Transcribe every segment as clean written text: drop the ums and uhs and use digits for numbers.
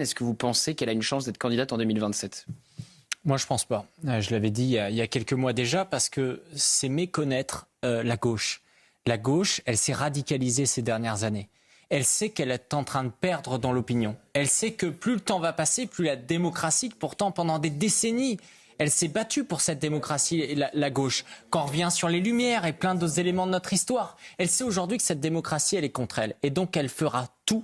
est-ce que vous pensez qu'elle a une chance d'être candidate en 2027 ? Moi, je pense pas. Je l'avais dit il y a quelques mois déjà, parce que c'est méconnaître la gauche. La gauche, elle s'est radicalisée ces dernières années. Elle sait qu'elle est en train de perdre dans l'opinion. Elle sait que plus le temps va passer, plus la démocratie, pourtant pendant des décennies, elle s'est battue pour cette démocratie, la gauche. Quand on revient sur les Lumières et plein d'autres éléments de notre histoire, elle sait aujourd'hui que cette démocratie, elle est contre elle. Et donc, elle fera tout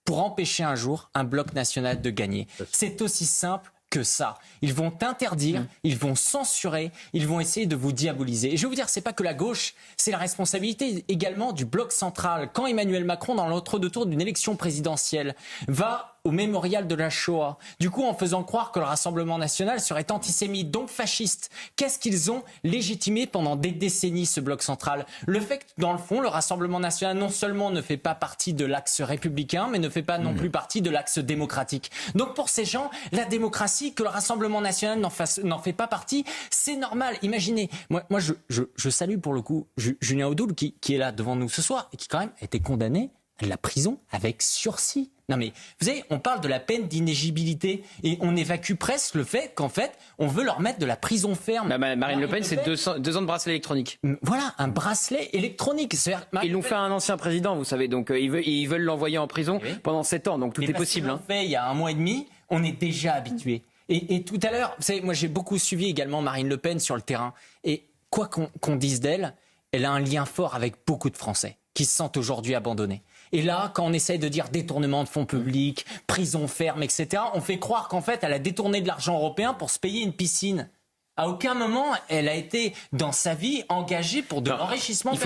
pour empêcher un jour un bloc national de gagner. C'est aussi simple que ça. Ils vont interdire, ils vont censurer, ils vont essayer de vous diaboliser. Et je vais vous dire, c'est pas que la gauche, c'est la responsabilité également du bloc central. Quand Emmanuel Macron, dans l'entre-deux tours d'une élection présidentielle, va au mémorial de la Shoah, du coup en faisant croire que le Rassemblement national serait antisémite, donc fasciste, qu'est-ce qu'ils ont légitimé pendant des décennies, ce bloc central ? Le fait que, dans le fond, le Rassemblement national non seulement ne fait pas partie de l'axe républicain, mais ne fait pas non plus partie de l'axe démocratique. Donc pour ces gens, la démocratie, que le Rassemblement national n'en fait pas partie, c'est normal. Imaginez, moi je salue pour le coup Julien Audoul qui est là devant nous ce soir et qui quand même a été condamné à la prison avec sursis. Non mais, vous savez, on parle de la peine d'inéligibilité et on évacue presque le fait qu'en fait, on veut leur mettre de la prison ferme. Marine Le Pen, c'est 2 ans de bracelet électronique. Voilà, un bracelet électronique. Ils l'ont fait à un ancien président, vous savez, donc ils veulent l'envoyer en prison pendant 7 ans, donc tout est possible. Ils l'ont fait il y a 1 mois et demi, on est déjà habitué. Et tout à l'heure, vous savez, moi j'ai beaucoup suivi également Marine Le Pen sur le terrain. Et quoi qu'on dise d'elle, elle a un lien fort avec beaucoup de Français qui se sentent aujourd'hui abandonnés. Et là, quand on essaye de dire détournement de fonds publics, prison ferme, etc., on fait croire qu'en fait, elle a détourné de l'argent européen pour se payer une piscine. À aucun moment, elle a été, dans sa vie, engagée pour de l'enrichissement personnel.